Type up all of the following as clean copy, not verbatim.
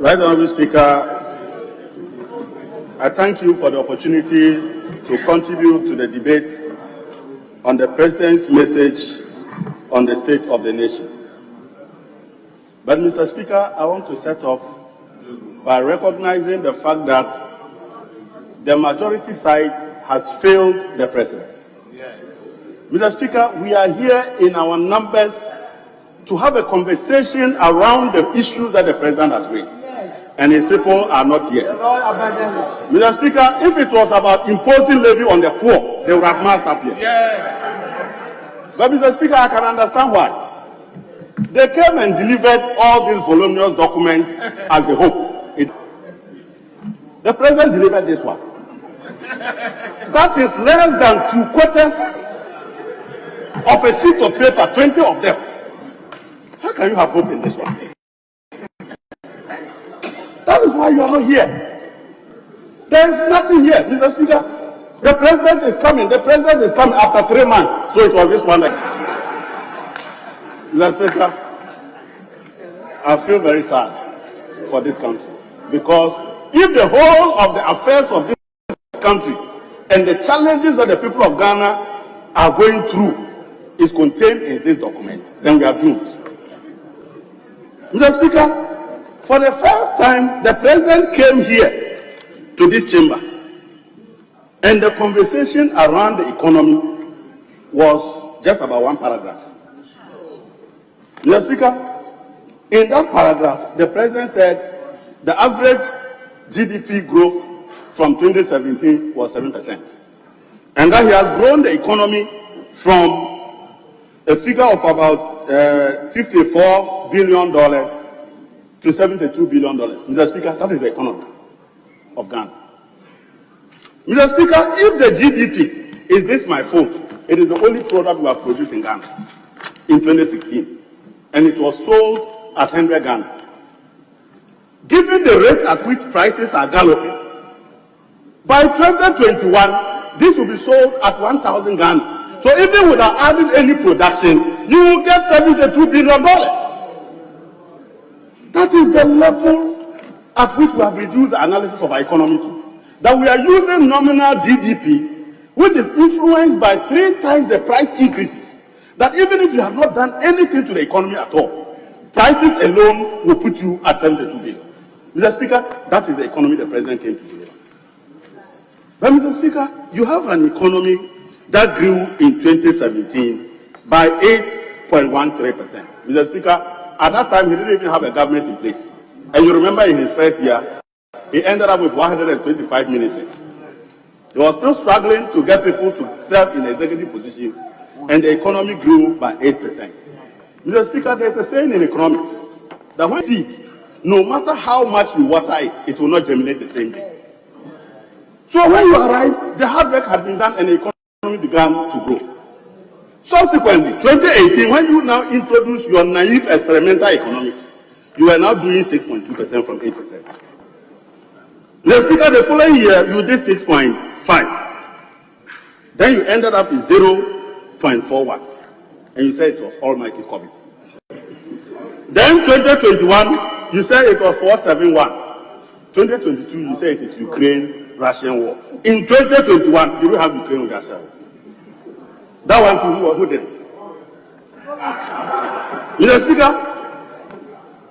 Right Honourable Speaker, I thank you for the opportunity to contribute to the debate on the President's message on the state of the nation. But, Mr. Speaker, I want to set off by recognizing the fact that the majority side has failed the President. Mr. Speaker, we are here in our numbers to have a conversation around the issues that the President has raised. And his people are not here. Mr. Speaker, if it was about imposing levy on the poor, they would have massed up here. But, Mr. Speaker, I can understand why. They came and delivered all these voluminous documents as they hope. The President delivered this one. That is less than 2 quarters of a sheet of paper, 20 of them. How can you have hope in this one? That is why you are not here. There is nothing here, Mr. Speaker. The President is coming. The President is coming after 3 months. So it was this one. Mr. Speaker, I feel very sad for this country. Because if the whole of the affairs of this country and the challenges that the people of Ghana are going through is contained in this document, then we are doomed. Mr. Speaker, for the first time, the President came here to this chamber, and the conversation around the economy was just about 1 paragraph. Mr. Speaker, in that paragraph, the President said the average GDP growth from 2017 was 7%, and that he has grown the economy from a figure of about $54 billion to $72 billion. Mr. Speaker, that is the economy of Ghana. Mr. Speaker, if the GDP is this my phone, it is the only product we have produced in Ghana in 2016, and it was sold at 100 Ghana. Given the rate at which prices are galloping, by 2021, this will be sold at 1,000 Ghana. So even without adding any production, you will get $72 billion. That is the level at which we have reduced the analysis of our economy to. That we are using nominal GDP, which is influenced by 3 times the price increases. That even if you have not done anything to the economy at all, prices alone will put you at 72 billion. Mr. Speaker, that is the economy the President came to deliver. But, Mr. Speaker, you have an economy that grew in 2017 by 8.13%. Mr. Speaker, at that time, he didn't even have a government in place. And you remember in his first year, he ended up with 125 ministers. He was still struggling to get people to serve in executive positions, and the economy grew by 8%. Mr. Speaker, there's a saying in economics that when seed, no matter how much you water it, it will not germinate the same day. So when you arrived, the hard work had been done and the economy began to grow. Subsequently, 2018, when you now introduce your naive experimental economics, you are now doing 6.2% from 8%. The Speaker, the following year, you did 6.5. Then you ended up with 0.41. And you said it was almighty COVID. Then 2021, you said it was 471. 2022, you said it is Ukraine-Russian war. In 2021, you will have Ukraine-Russia war. That one who did it? Mr. Speaker,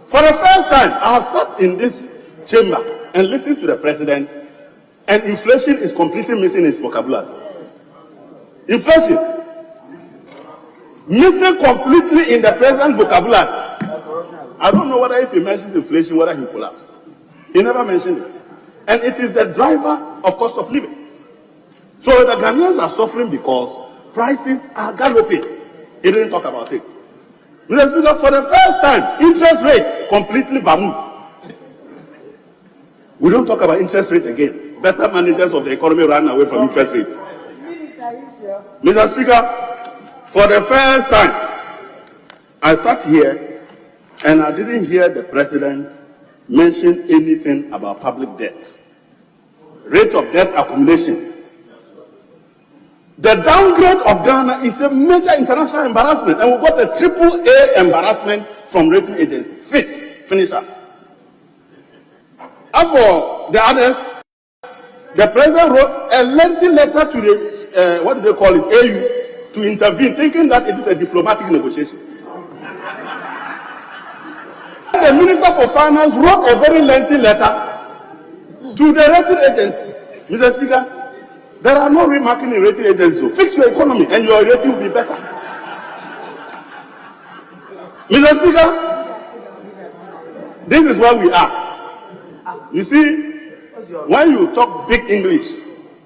for the first time, I have sat in this chamber and listened to the President, and inflation is completely missing his vocabulary. Inflation. Missing completely in the President's vocabulary. I don't know whether if he mentions inflation, whether he collapses. He never mentioned it. And it is the driver of cost of living. So the Ghanaians are suffering because prices are galloping. He didn't talk about it. Mr. Speaker, for the first time, interest rates completely vamoose. We don't talk about interest rates again. Better managers of the economy ran away from interest rates. Mr. Speaker, for the first time, I sat here and I didn't hear the President mention anything about public debt. Rate of debt accumulation. The downgrade of Ghana is a major international embarrassment, and we got a AAA embarrassment from rating agencies. Fitch, finish us. As for the others, the president wrote a lengthy letter to the, what do they call it, AU, to intervene, thinking that it is a diplomatic negotiation. The Minister for Finance wrote a very lengthy letter to the rating agency. Mr. Speaker, there are no remarking in rating agencies. So fix your economy and your rating will be better. Mr. Speaker, this is where we are. You see, when you talk big English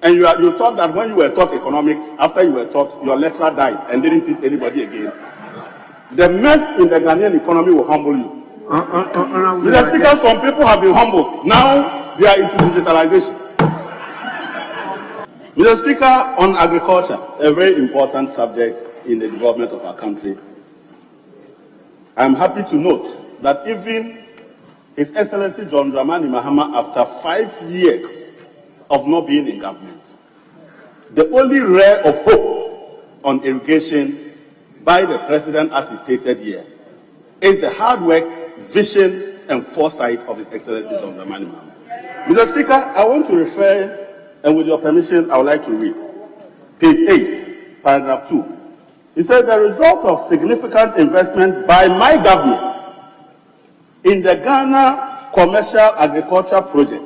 and you thought that when you were taught economics, after you were taught, your lecturer died and didn't teach anybody again, the mess in the Ghanaian economy will humble you. Mr. Speaker, some people have been humbled. Now they are into digitalization. Mr. Speaker, on agriculture, a very important subject in the development of our country, I'm happy to note that even His Excellency John Dramani Mahama, after 5 years of not being in government, the only ray of hope on irrigation by the President, as he stated here, is the hard work, vision, and foresight of His Excellency John Dramani Mahama. Mr. Speaker, I want to refer, and with your permission, I would like to read page 8, paragraph 2. He said, the result of significant investment by my government in the Ghana Commercial Agriculture Project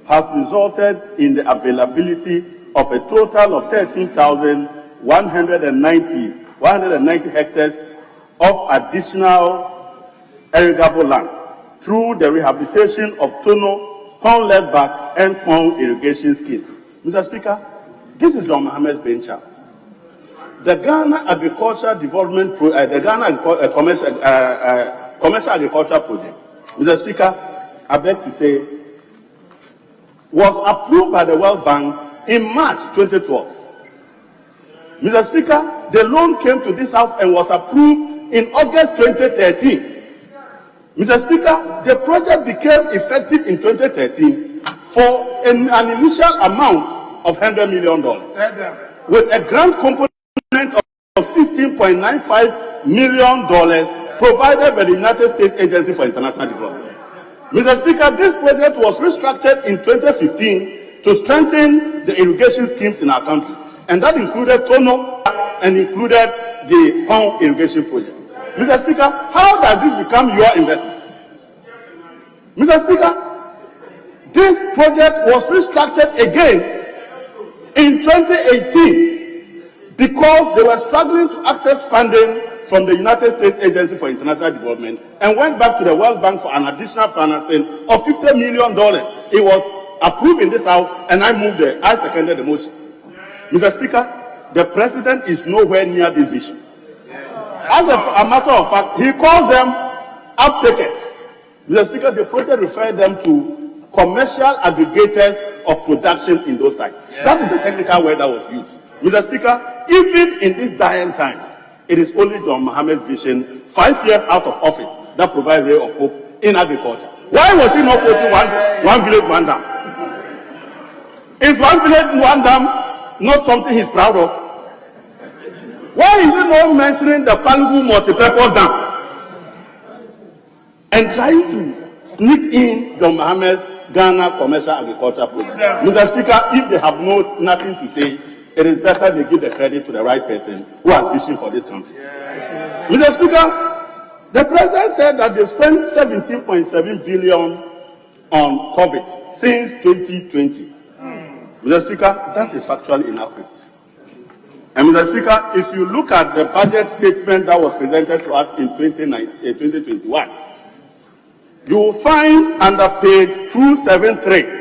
has resulted in the availability of a total of 13,190 hectares of additional irrigable land through the rehabilitation of Tono, Pond Leadback, and Pond irrigation schemes. Mr. Speaker, this is John Mohammed's brainchild. The Ghana Agriculture Development, the Ghana Commercial Agriculture Project, Mr. Speaker, I beg to say, was approved by the World Bank in March 2012. Mr. Speaker, the loan came to this House and was approved in August 2013. Mr. Speaker, the project became effective in 2013 for an initial amount of $100 million, with a grant component of $16.95 million provided by the United States Agency for International Development. Mr. Speaker, this project was restructured in 2015 to strengthen the irrigation schemes in our country, and that included Tono and included the Pond irrigation project. Mr. Speaker, how does this become your investment? Mr. Speaker, this project was restructured again in 2018 because they were struggling to access funding from the United States Agency for International Development and went back to the World Bank for an additional financing of $50 million. It was approved in this House, and I seconded the motion. Mr. Speaker, the President is nowhere near this vision. As a matter of fact, he calls them uptakers. Mr. Speaker, the project referred them to commercial aggregators of production in those sites. That is the technical word that was used. Mr. Speaker, even in these dire times, it is only John Mohammed's vision, 5 years out of office, that provides ray of hope in agriculture. Why was he not quoting one village, one dam? Is one village, one dam not something he's proud of? Why is he not mentioning the Pangu multi-purpose dam and trying to sneak in John Mohammed's Ghana Commercial Agriculture Program? Mr. Speaker, if they have nothing to say, it is better they give the credit to the right person who has vision for this country. Mr. Speaker, the President said that they spent $17.7 billion on COVID since 2020. Mr. Speaker, that is factually inaccurate. And Mr. Speaker, if you look at the budget statement that was presented to us in 2021, you will find under page 273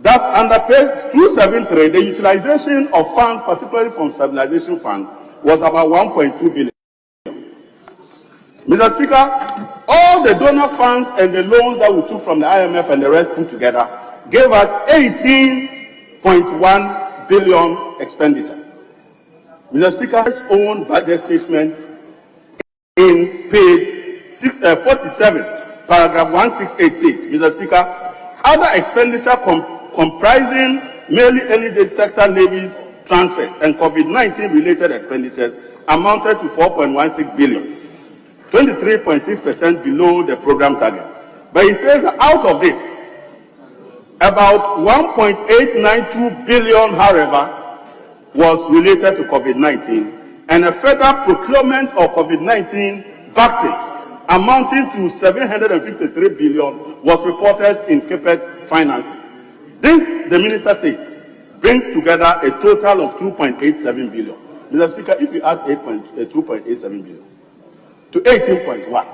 that under page 273, the utilization of funds, particularly from stabilization fund, was about 1.2 billion. Mr. Speaker, all the donor funds and the loans that we took from the IMF and the rest put together gave us 18.1 billion expenditure. Mr. Speaker's own budget statement in page 47, paragraph 1686, Mr. Speaker, other expenditure comprising mainly energy sector levies, transfers, and COVID-19 related expenditures amounted to 4.16 billion, 23.6% below the program target. But he says that out of this, About 1.892 billion, however, was related to COVID-19, and a further procurement of COVID-19 vaccines amounting to 753 billion was reported in CAPEX financing. This, the minister says, brings together a total of 2.87 billion. Mr. Speaker, if you add 2.87 billion to 18.1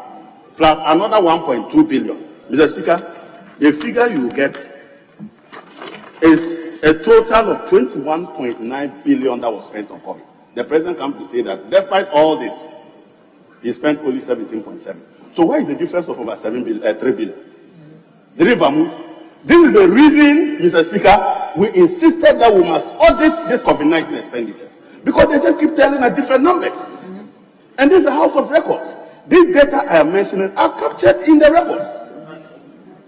plus another 1.2 billion, Mr. Speaker, the figure you get is a total of 21.9 billion that was spent on COVID. The president comes to say that despite all this, he spent only 17.7. So where is the difference of over 3 billion? The river moves. This is the reason, Mr. Speaker, we insisted that we must audit this COVID-19 expenditures, because they just keep telling us different numbers. And this is a house of records. These data I am mentioning are captured in the records.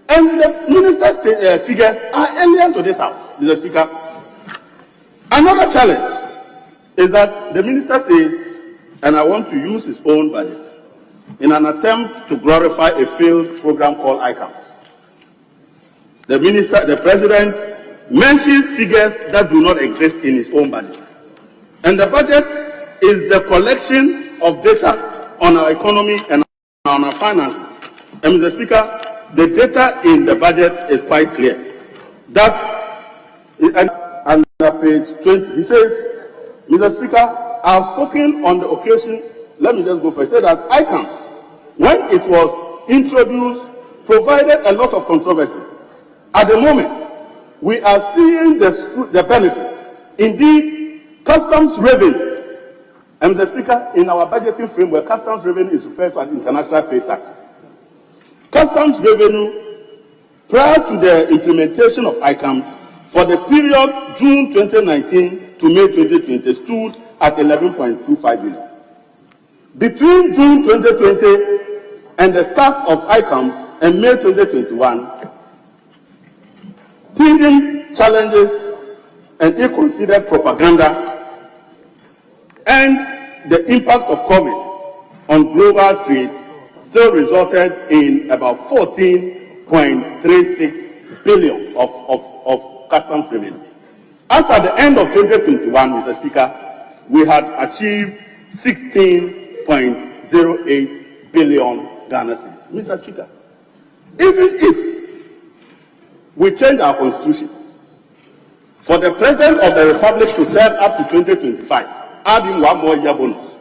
And the minister's figures are alien to this house, Mr. Speaker. Another challenge is that the minister says, and I want to use his own budget, in an attempt to glorify a failed program called ICAMS. The president mentions figures that do not exist in his own budget. And the budget is the collection of data on our economy and on our finances. And Mr. Speaker, the data in the budget is quite clear. That, under page 20, he says, Mr. Speaker, I have spoken on the occasion, let me just go for it, say that ICAMS, when it was introduced, provided a lot of controversy. At the moment, we are seeing the benefits. Indeed, customs revenue, and Mr. Speaker, in our budgeting framework, customs revenue is referred to as international trade taxes. Customs revenue, prior to the implementation of ICAMS, for the period June 2019 to May 2020, stood at 11.25 billion. Between June 2020 and the start of ICAMS and May 2021, teething challenges and ill-considered propaganda and the impact of COVID on global trade still resulted in about 14.36 billion of customs revenue. As at the end of 2021, Mr. Speaker, we had achieved 16.08 billion Ghana cedis. Mr. Speaker, even if we change our constitution for the President of the Republic to serve up to 2025, adding one more year bonus,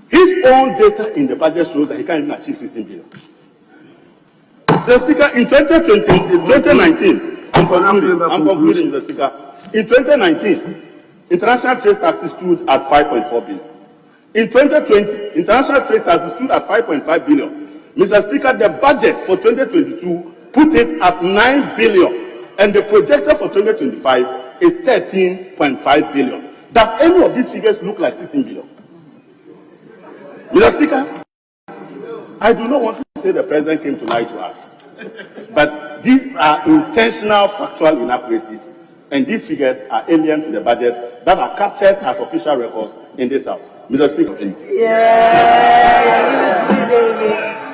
his own data in the budget shows that he can't even achieve 16 billion. The Speaker, in 2019, I'm concluding, Mr. Speaker. In 2019, international trade taxes stood at 5.4 billion. In 2020, international trade taxes stood at 5.5 billion. Mr. Speaker, the budget for 2022 put it at 9 billion, and the projected for 2025 is 13.5 billion. Does any of these figures look like 16 billion? Mr. Speaker, I do not want to say the president came to lie to us, but these are intentional factual inaccuracies, and these figures are alien to the budget that are captured as official records in this house. Mr. Speaker, please. Yeah.